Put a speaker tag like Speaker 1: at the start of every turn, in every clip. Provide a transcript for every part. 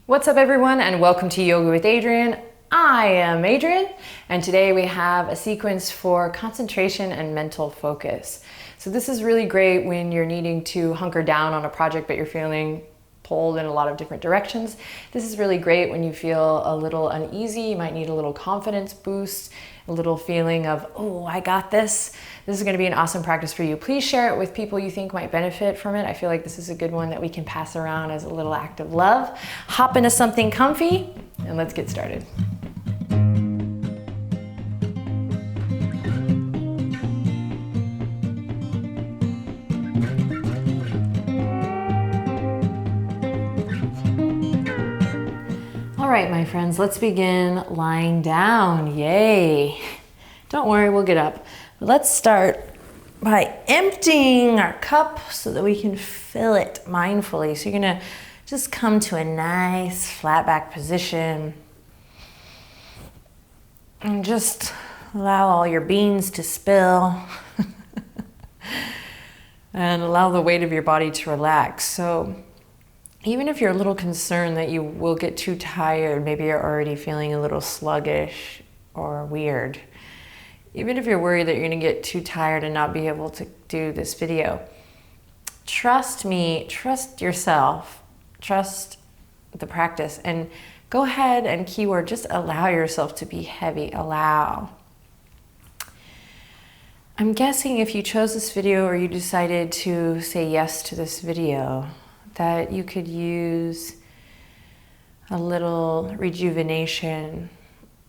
Speaker 1: What's up everyone, and welcome to Yoga with Adriene. I am Adriene, and today we have a sequence for concentration and mental focus. So this is really great when you're needing to hunker down on a project but you're feeling pulled in a lot of different directions. This is really great when you feel a little uneasy. You might need a little confidence boost, a little feeling of, oh, I got this. This is going to be an awesome practice for you. Please share it with people you think might benefit from it. I feel like this is a good one that we can pass around as a little act of love. Hop into something comfy and let's get started. All right, my friends, let's begin lying down. Yay. Don't worry, we'll get up. Let's start by emptying our cup so that we can fill it mindfully. So you're gonna just come to a nice flat back position and just allow all your beans to spill and allow the weight of your body to relax. So even if you're a little concerned that you will get too tired, maybe you're already feeling a little sluggish or weird, even if you're worried that you're going to get too tired and not be able to do this video, trust me, trust yourself, trust the practice, and go ahead and keyword, just allow yourself to be heavy, allow. I'm guessing if you chose this video or you decided to say yes to this video, that you could use a little rejuvenation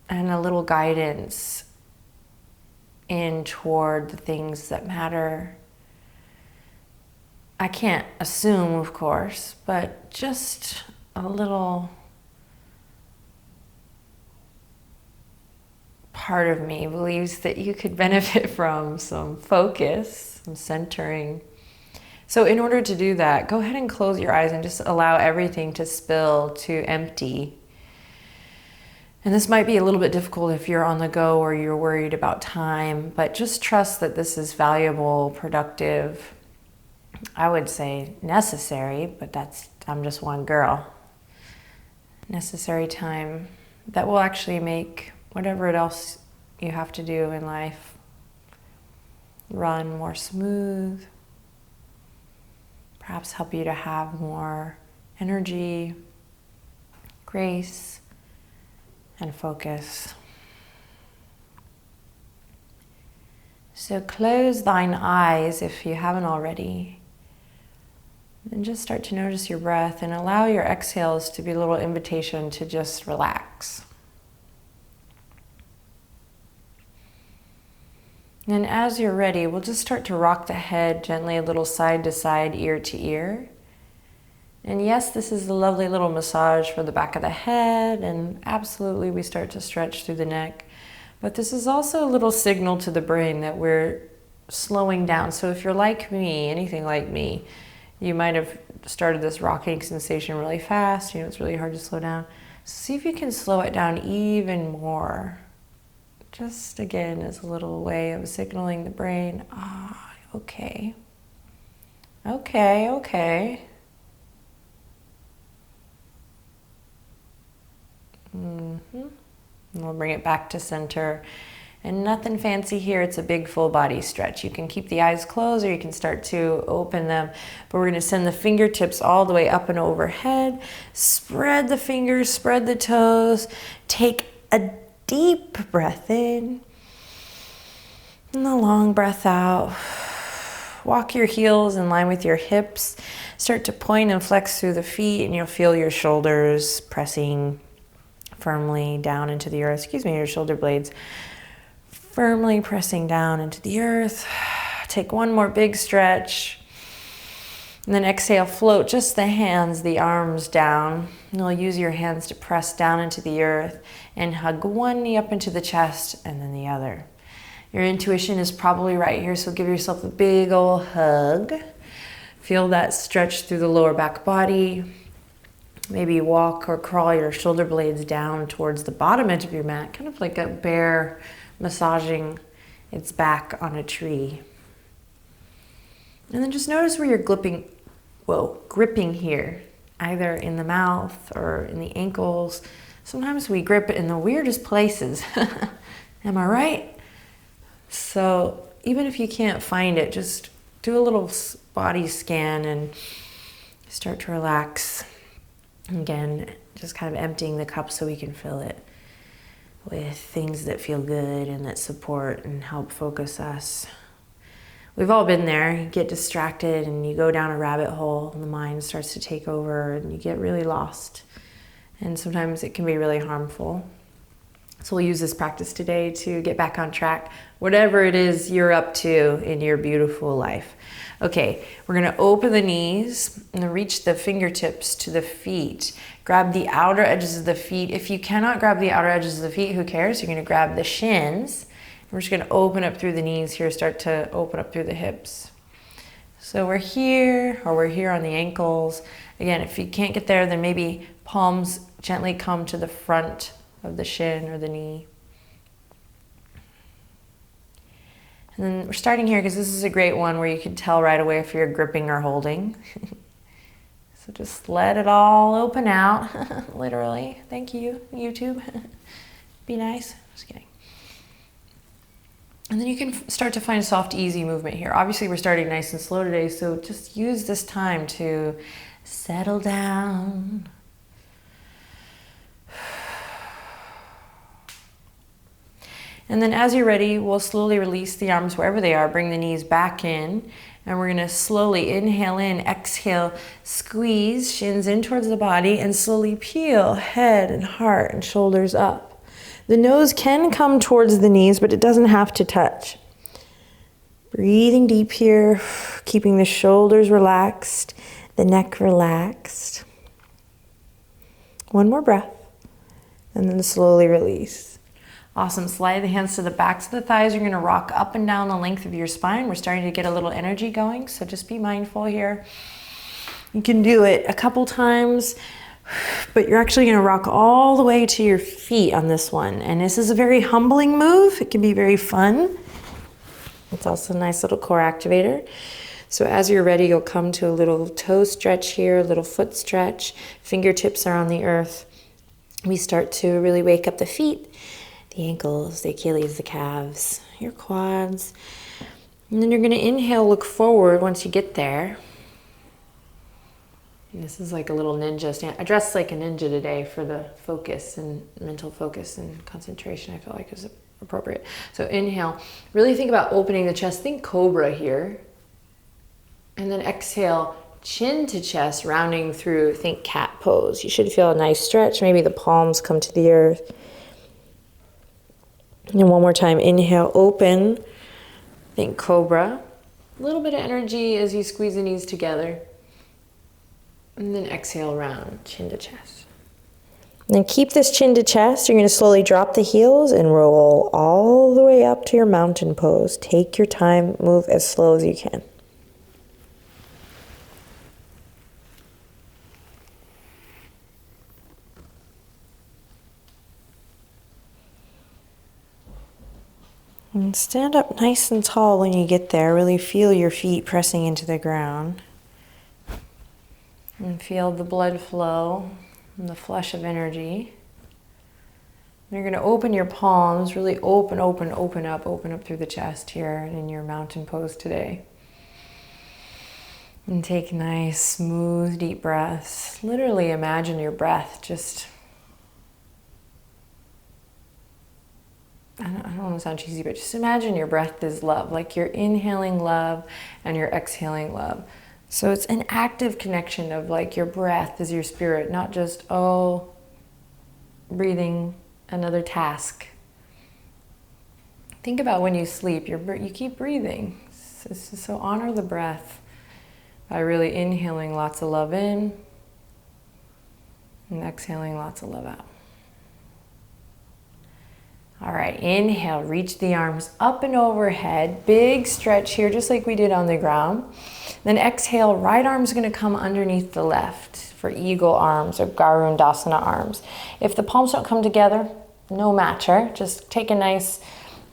Speaker 1: and a little guidance in toward the things that matter. I can't assume, of course, but just a little part of me believes that you could benefit from some focus, some centering. So in order to do that, go ahead and close your eyes and just allow everything to spill, to empty. And this might be a little bit difficult if you're on the go or you're worried about time, but just trust that this is valuable, productive, I would say necessary, but I'm just one girl. Necessary time that will actually make whatever else you have to do in life run more smooth, perhaps help you to have more energy, grace, and focus. So close thine eyes if you haven't already, and just start to notice your breath and allow your exhales to be a little invitation to just relax. And as you're ready, we'll just start to rock the head gently a little side to side, ear to ear. And yes, this is a lovely little massage for the back of the head, and absolutely we start to stretch through the neck. But this is also a little signal to the brain that we're slowing down. So if you're like me, anything like me, you might have started this rocking sensation really fast. You know, it's really hard to slow down. See if you can slow it down even more. Just again, as a little way of signaling the brain, okay. Okay, okay. And we'll bring it back to center. And nothing fancy here, it's a big full body stretch. You can keep the eyes closed or you can start to open them. But we're gonna send the fingertips all the way up and overhead. Spread the fingers, spread the toes. Take a deep breath in and a long breath out. Walk your heels in line with your hips. Start to point and flex through the feet, and you'll feel your shoulders pressing firmly down into the earth. Your shoulder blades firmly pressing down into the earth. Take one more big stretch. And then exhale, float just the hands, the arms down. And you'll use your hands to press down into the earth and hug one knee up into the chest and then the other. Your intuition is probably right here, so give yourself a big old hug. Feel that stretch through the lower back body. Maybe walk or crawl your shoulder blades down towards the bottom edge of your mat, kind of like a bear massaging its back on a tree. And then just notice where you're gripping here. either in the mouth or in the ankles. Sometimes we grip it in the weirdest places. Am I right? So even if you can't find it, just do a little body scan and start to relax. Again, just kind of emptying the cup so we can fill it with things that feel good and that support and help focus us. We've all been there. You get distracted and you go down a rabbit hole and the mind starts to take over and you get really lost. And sometimes it can be really harmful. So we'll use this practice today to get back on track, whatever it is you're up to in your beautiful life. Okay, we're gonna open the knees and reach the fingertips to the feet. Grab the outer edges of the feet. If you cannot grab the outer edges of the feet, who cares? You're gonna grab the shins. We're just gonna open up through the knees here, start to open up through the hips. So we're here, or we're here on the ankles. Again, if you can't get there, then maybe palms gently come to the front of the shin or the knee. And then we're starting here because this is a great one where you can tell right away if you're gripping or holding. So just let it all open out, literally. Thank you, YouTube. Be nice. Just kidding. And then you can start to find soft, easy movement here. Obviously, we're starting nice and slow today, so just use this time to settle down. And then as you're ready, we'll slowly release the arms wherever they are, bring the knees back in, and we're gonna slowly inhale in, exhale, squeeze, shins in towards the body, and slowly peel head and heart and shoulders up. The nose can come towards the knees, but it doesn't have to touch. Breathing deep here, keeping the shoulders relaxed, the neck relaxed. One more breath, and then slowly release. Awesome, slide the hands to the backs of the thighs. You're gonna rock up and down the length of your spine. We're starting to get a little energy going, so just be mindful here. You can do it a couple times, but you're actually gonna rock all the way to your feet on this one. And this is a very humbling move. It can be very fun. It's also a nice little core activator. So as you're ready, you'll come to a little toe stretch here, a little foot stretch. Fingertips are on the earth. We start to really wake up the feet, the ankles, the Achilles, the calves, your quads. And then you're gonna inhale, look forward once you get there. And this is like a little ninja stand. I dressed like a ninja today for the focus and mental focus and concentration. I felt like it was appropriate. So inhale, really think about opening the chest. Think cobra here. And then exhale, chin to chest, rounding through, think cat pose. You should feel a nice stretch. Maybe the palms come to the earth. And one more time, inhale, open, think cobra. A little bit of energy as you squeeze the knees together. And then exhale, round, chin to chest. And then keep this chin to chest. You're gonna slowly drop the heels and roll all the way up to your mountain pose. Take your time, move as slow as you can. And stand up nice and tall when you get there. Really feel your feet pressing into the ground. And feel the blood flow and the flush of energy. And you're going to open your palms, really open up through the chest here and in your mountain pose today. And take nice, smooth, deep breaths. Literally imagine your breath just... I don't want to sound cheesy, but just imagine your breath is love. Like you're inhaling love and you're exhaling love. So it's an active connection of like your breath is your spirit, not just, oh, breathing, another task. Think about when you sleep, you keep breathing. So honor the breath by really inhaling lots of love in and exhaling lots of love out. All right, inhale, reach the arms up and overhead. Big stretch here, just like we did on the ground. Then exhale, right arm's gonna come underneath the left for eagle arms or Garudasana arms. If the palms don't come together, no matcher. Just take a nice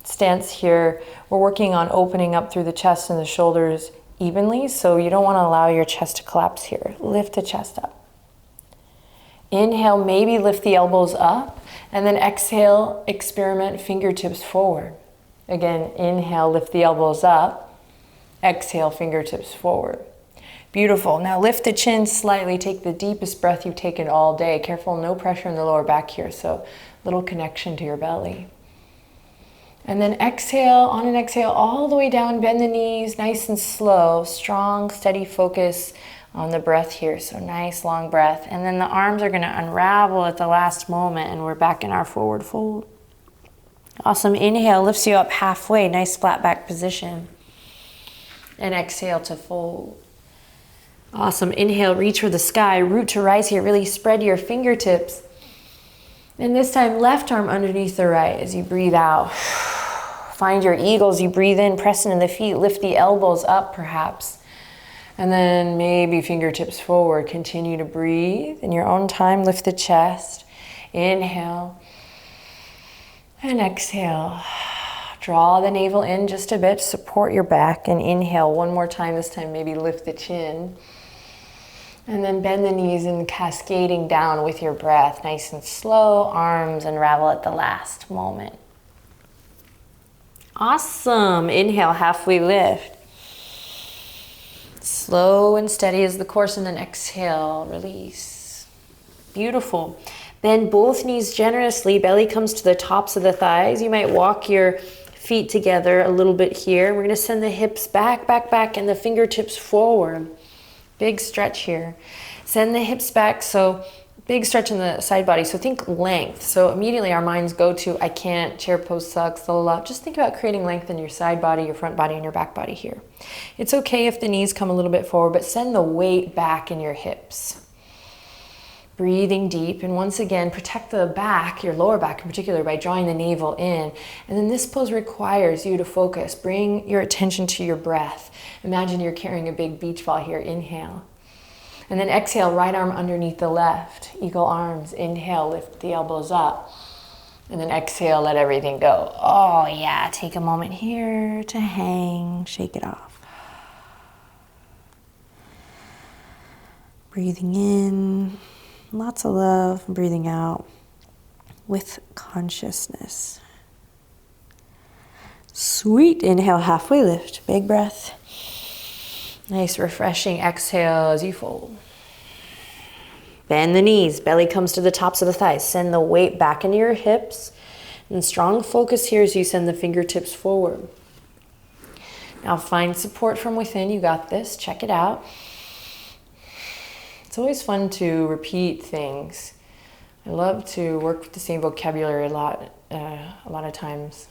Speaker 1: stance here. We're working on opening up through the chest and the shoulders evenly, so you don't wanna allow your chest to collapse here. Lift the chest up. Inhale, maybe lift the elbows up. And then exhale, experiment fingertips forward. Again, inhale, lift the elbows up. Exhale, fingertips forward. Beautiful. Now lift the chin slightly. Take the deepest breath you've taken all day. Careful, no pressure in the lower back here. So little connection to your belly. And then exhale, on an exhale, all the way down, bend the knees, nice and slow. Strong, steady focus on the breath here. So nice, long breath. And then the arms are gonna unravel at the last moment and we're back in our forward fold. Awesome. Inhale lifts you up halfway. Nice flat back position. And exhale to fold. Awesome. Inhale, reach for the sky. Root to rise here. Really spread your fingertips. And this time, left arm underneath the right as you breathe out. Find your eagles. You breathe in, press into the feet. Lift the elbows up perhaps. And then maybe fingertips forward. Continue to breathe. In your own time, lift the chest. Inhale. And exhale. Draw the navel in just a bit. Support your back. And inhale one more time. This time maybe lift the chin. And then bend the knees and cascading down with your breath. Nice and slow. Arms unravel at the last moment. Awesome. Inhale, halfway lift. Slow and steady as the course, and then exhale, release. Beautiful. Bend both knees generously. Belly comes to the tops of the thighs. You might walk your feet together a little bit here. We're gonna send the hips back, back, back, and the fingertips forward. Big stretch here. Send the hips back, so big stretch in the side body. So think length. So immediately our minds go to, I can't, chair pose sucks, la la la. Just think about creating length in your side body, your front body, and your back body here. It's okay if the knees come a little bit forward, but send the weight back in your hips. Breathing deep, and once again, protect the back, your lower back in particular, by drawing the navel in. And then this pose requires you to focus. Bring your attention to your breath. Imagine you're carrying a big beach ball here. Inhale. And then exhale, right arm underneath the left. Eagle arms. Inhale, lift the elbows up. And then exhale, let everything go. Oh yeah, take a moment here to hang, shake it off. Breathing in. Lots of love, breathing out with consciousness. Sweet. Inhale, halfway lift. Big breath. Nice, refreshing exhale as you fold. Bend the knees. Belly comes to the tops of the thighs. Send the weight back into your hips. And strong focus here as you send the fingertips forward. Now find support from within. You got this. Check it out. It's always fun to repeat things. I love to work with the same vocabulary a lot of times,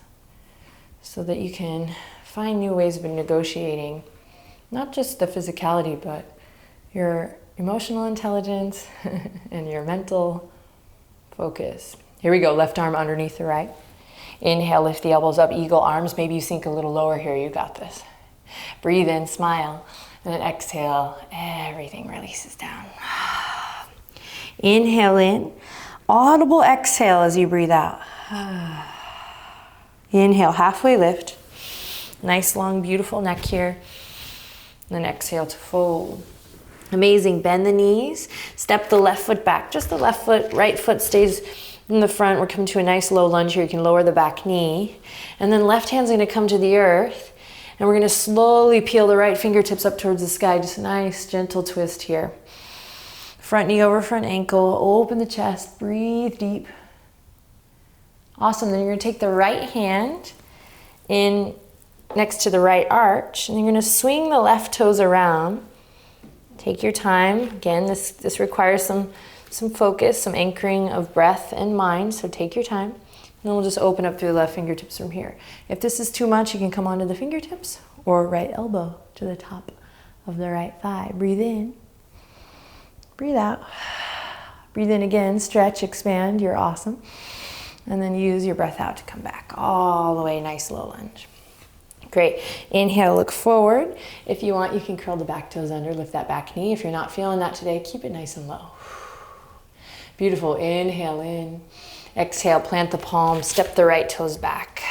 Speaker 1: so that you can find new ways of negotiating, not just the physicality, but your emotional intelligence and your mental focus. Here we go, left arm underneath the right. Inhale, lift the elbows up, eagle arms. Maybe you sink a little lower here, you got this. Breathe in, smile. And then exhale, everything releases down. Inhale in, audible exhale as you breathe out. Inhale, halfway lift. Nice, long, beautiful neck here. And then exhale to fold. Amazing, bend the knees, step the left foot back. Just the left foot, right foot stays in the front. We're coming to a nice low lunge here. You can lower the back knee. And then left hand's gonna come to the earth. And we're gonna slowly peel the right fingertips up towards the sky. Just a nice, gentle twist here. Front knee over front ankle, open the chest, breathe deep. Awesome, then you're gonna take the right hand in next to the right arch, and you're gonna swing the left toes around. Take your time. Again, this requires some focus, some anchoring of breath and mind, so take your time. And then we'll just open up through the left fingertips from here. If this is too much, you can come onto the fingertips or right elbow to the top of the right thigh. Breathe in, breathe out. Breathe in again, stretch, expand, you're awesome. And then use your breath out to come back all the way, nice low lunge. Great. Inhale, look forward. If you want, you can curl the back toes under, lift that back knee. If you're not feeling that today, keep it nice and low. Beautiful. Inhale in. Exhale, plant the palms, step the right toes back.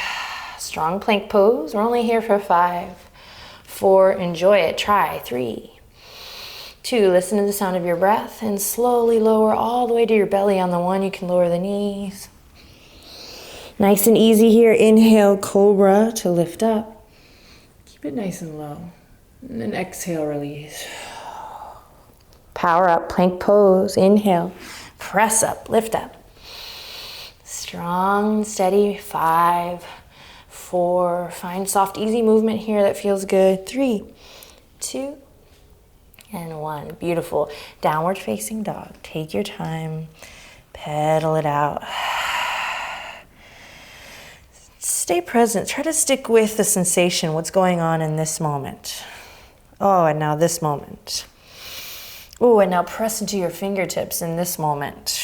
Speaker 1: Strong plank pose. We're only here for 5, 4, enjoy it. Try 3, 2, listen to the sound of your breath and slowly lower all the way to your belly. On the 1, you can lower the knees. Nice and easy here. Inhale, cobra to lift up. Keep it nice and low. And then exhale, release. Power up, plank pose. Inhale, press up, lift up. Strong, steady. 5, 4. Find soft, easy movement here that feels good. 3, 2, and 1. Beautiful. Downward facing dog. Take your time. Pedal it out. Stay present. Try to stick with the sensation, what's going on in this moment. Oh, and now this moment. Oh, and now press into your fingertips in this moment.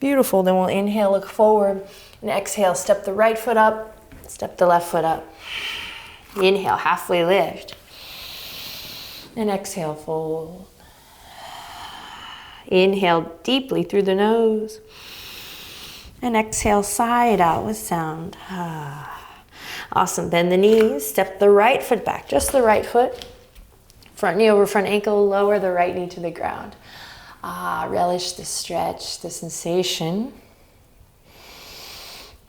Speaker 1: Beautiful. Then we'll inhale, look forward, and exhale, step the right foot up, step the left foot up. Inhale, halfway lift. And exhale, fold. Inhale deeply through the nose. And exhale, sigh it out with sound. Awesome. Bend the knees. Step the right foot back, just the right foot. Front knee over front ankle. Lower the right knee to the ground. Relish the stretch, the sensation.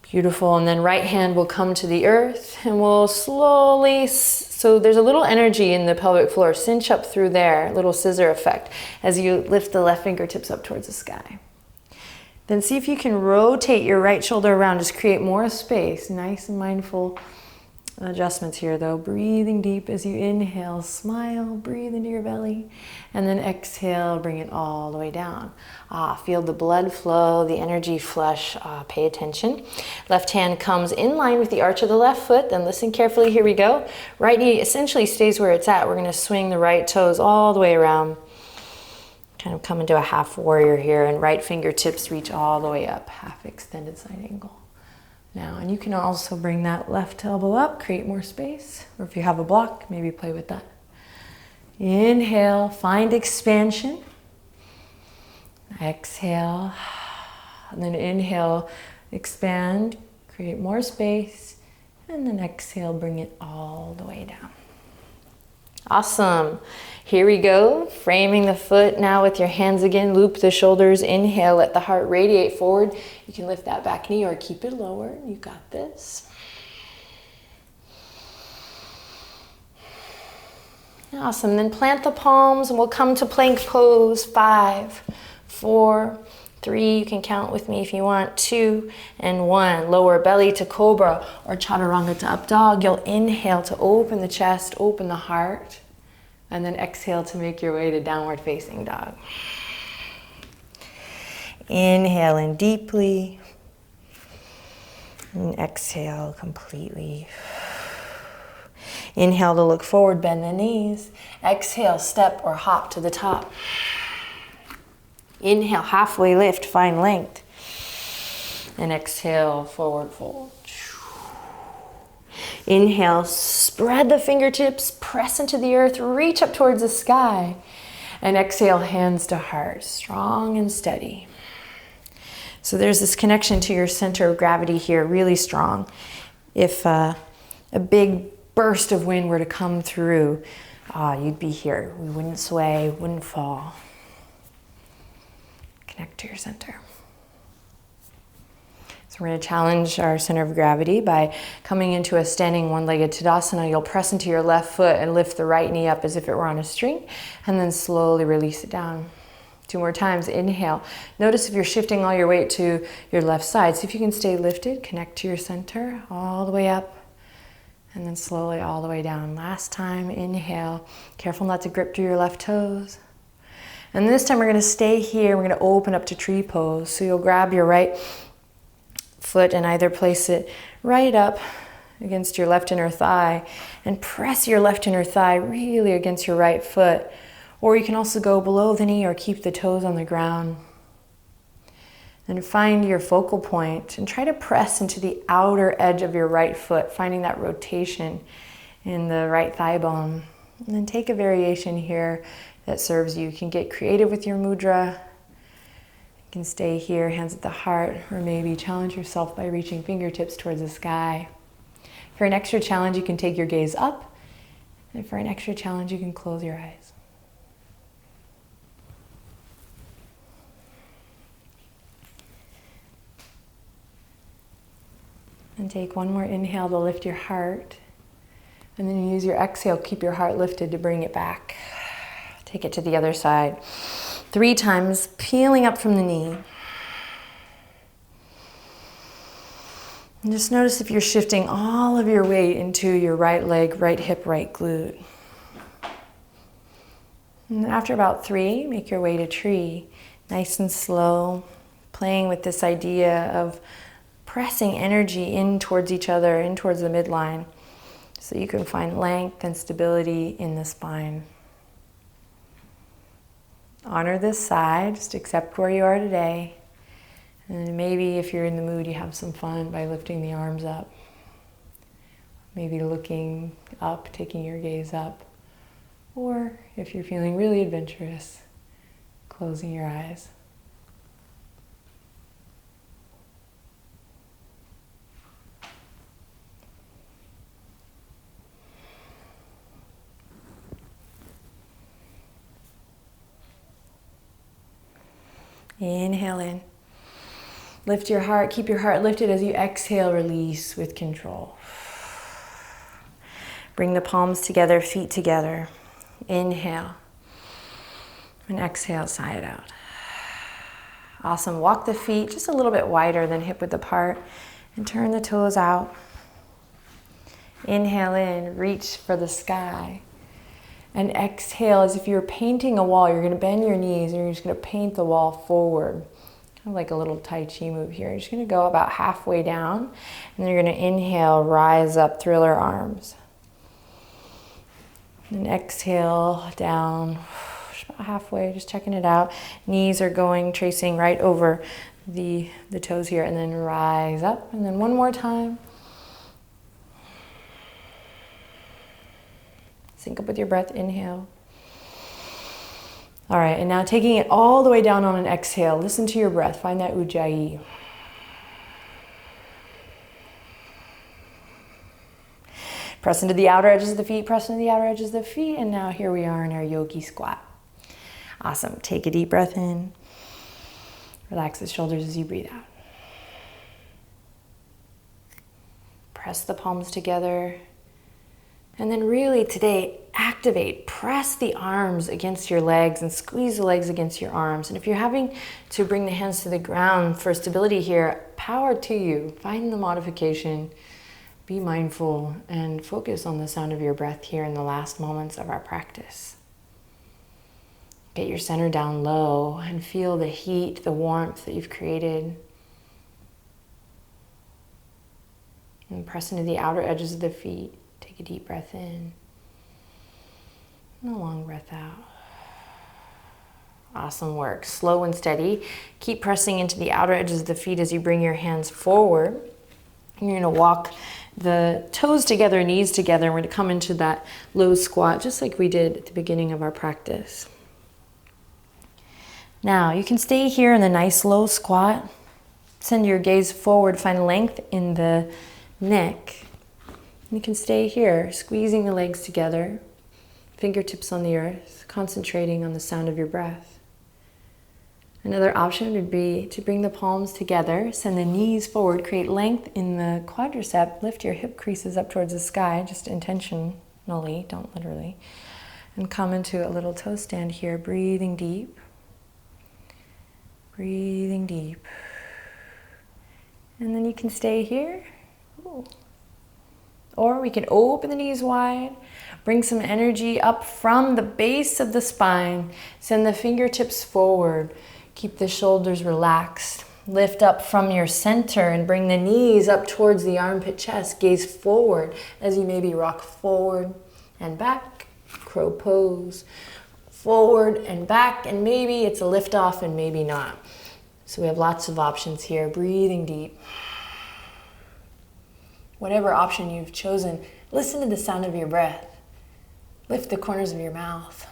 Speaker 1: Beautiful. And then right hand will come to the earth and we'll slowly, so there's a little energy in the pelvic floor. Cinch up through there, little scissor effect as you lift the left fingertips up towards the sky. Then see if you can rotate your right shoulder around, just create more space. Nice and mindful adjustments here though. Breathing deep as you inhale, smile, breathe into your belly. And then exhale, bring it all the way down. Feel the blood flow, the energy flush. Pay attention. Left hand comes in line with the arch of the left foot. Then listen carefully, here we go. Right knee essentially stays where it's at. We're gonna swing the right toes all the way around. Kind of come into a half warrior here, and right fingertips reach all the way up, half extended side angle. Now, and you can also bring that left elbow up, create more space, or if you have a block, maybe play with that. Inhale, find expansion. Exhale, and then inhale, expand, create more space, and then exhale, bring it all the way down. Awesome. Here we go. Framing the foot now with your hands again. Loop the shoulders. Inhale, let the heart radiate forward. You can lift that back knee or keep it lower. You got this. Awesome. Then plant the palms and we'll come to plank pose. 5, 4, 3. You can count with me if you want. 2 and 1. Lower belly to cobra or chaturanga to up dog. You'll inhale to open the chest, open the heart, and then exhale to make your way to downward facing dog. Inhale in deeply and exhale completely. Inhale to look forward, bend the knees. Exhale, step or hop to the top. Inhale, halfway lift, find length. And exhale, forward fold. Inhale, spread the fingertips, press into the earth, reach up towards the sky. And exhale, hands to heart, strong and steady. So there's this connection to your center of gravity here, really strong. If a big burst of wind were to come through, you'd be here. We wouldn't sway, wouldn't fall. Connect to your center. So we're going to challenge our center of gravity by coming into a standing one-legged Tadasana. You'll press into your left foot and lift the right knee up as if it were on a string, and then slowly release it down. 2 more times. Inhale. Notice if you're shifting all your weight to your left side. See if you can stay lifted. Connect to your center all the way up, and then slowly all the way down. Last time. Inhale. Careful not to grip through your left toes. And this time we're going to stay here. We're going to open up to tree pose. So you'll grab your right foot and either place it right up against your left inner thigh and press your left inner thigh really against your right foot. Or you can also go below the knee or keep the toes on the ground. And find your focal point and try to press into the outer edge of your right foot, finding that rotation in the right thigh bone. And then take a variation here that serves you. You can get creative with your mudra. You can stay here, hands at the heart, or maybe challenge yourself by reaching fingertips towards the sky. For an extra challenge, you can take your gaze up. And for an extra challenge, you can close your eyes. And take one more inhale to lift your heart. And then you use your exhale, keep your heart lifted to bring it back. Take it to the other side. 3 times, peeling up from the knee. And just notice if you're shifting all of your weight into your right leg, right hip, right glute. And then after about 3, make your way to tree. Nice and slow, playing with this idea of pressing energy in towards each other, in towards the midline, so you can find length and stability in the spine. Honor this side, just accept where you are today. And maybe if you're in the mood, you have some fun by lifting the arms up. Maybe looking up, taking your gaze up. Or if you're feeling really adventurous, closing your eyes. Inhale in. Lift your heart, keep your heart lifted as you exhale, release with control. Bring the palms together, feet together. Inhale. And exhale, side out. Awesome. Walk the feet just a little bit wider than hip width apart and turn the toes out. Inhale in, reach for the sky. And exhale as if you're painting a wall. You're going to bend your knees and you're just going to paint the wall forward. Kind of like a little Tai Chi move here. You're just going to go about halfway down. And then you're going to inhale, rise up, thriller arms. And exhale down, just about halfway, just checking it out. Knees are going, tracing right over the toes here. And then rise up. And then one more time. Sync up with your breath, inhale. All right, and now taking it all the way down on an exhale. Listen to your breath, find that ujjayi. Press into the outer edges of the feet, press into the outer edges of the feet, and now here we are in our yogi squat. Awesome, take a deep breath in. Relax the shoulders as you breathe out. Press the palms together. And then really today, activate, press the arms against your legs and squeeze the legs against your arms. And if you're having to bring the hands to the ground for stability here, power to you. Find the modification, be mindful, and focus on the sound of your breath here in the last moments of our practice. Get your center down low and feel the heat, the warmth that you've created. And press into the outer edges of the feet. Take a deep breath in and a long breath out. Awesome work. Slow and steady. Keep pressing into the outer edges of the feet as you bring your hands forward. You're going to walk the toes together, knees together, and we're going to come into that low squat just like we did at the beginning of our practice. Now, you can stay here in the nice low squat. Send your gaze forward, find length in the neck. You can stay here, squeezing the legs together, fingertips on the earth, concentrating on the sound of your breath. Another option would be to bring the palms together, send the knees forward, create length in the quadricep, lift your hip creases up towards the sky, just intentionally, don't literally, and come into a little toe stand here, breathing deep. Breathing deep. And then you can stay here. Ooh. Or we can open the knees wide, bring some energy up from the base of the spine, send the fingertips forward, keep the shoulders relaxed, lift up from your center and bring the knees up towards the armpit chest, gaze forward as you maybe rock forward and back, crow pose, forward and back, and maybe it's a lift off and maybe not. So we have lots of options here, breathing deep. Whatever option you've chosen, listen to the sound of your breath. Lift the corners of your mouth.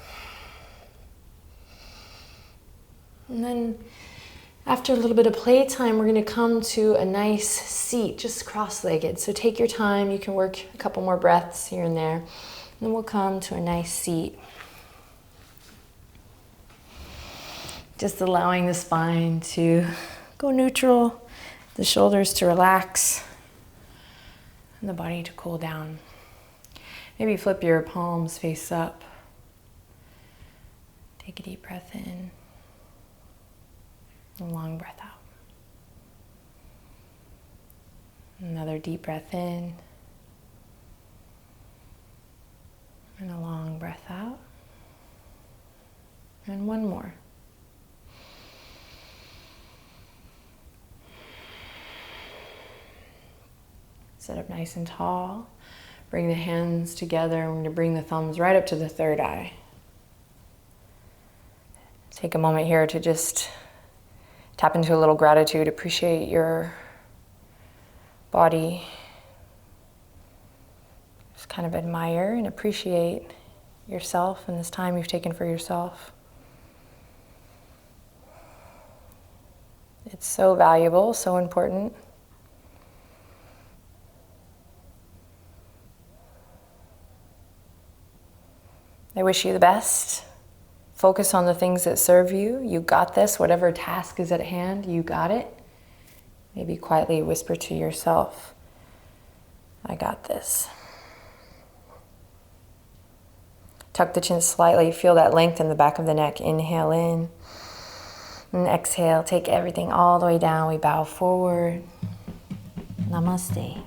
Speaker 1: And then after a little bit of playtime, we're going to come to a nice seat, just cross-legged. So take your time. You can work a couple more breaths here and there. And then we'll come to a nice seat. Just allowing the spine to go neutral, the shoulders to relax. and the body to cool down. Maybe flip your palms face up. Take a deep breath in, a long breath out. Another deep breath in, and a long breath out. And one more. Sit up nice and tall. Bring the hands together. I'm going to bring the thumbs right up to the third eye. Take a moment here to just tap into a little gratitude, appreciate your body. Just kind of admire and appreciate yourself and this time you've taken for yourself. It's so valuable, so important. I wish you the best. Focus on the things that serve you. You got this. Whatever task is at hand, you got it. Maybe quietly whisper to yourself, I got this. Tuck the chin slightly. Feel that length in the back of the neck. Inhale in. And exhale. Take everything all the way down. We bow forward. Namaste.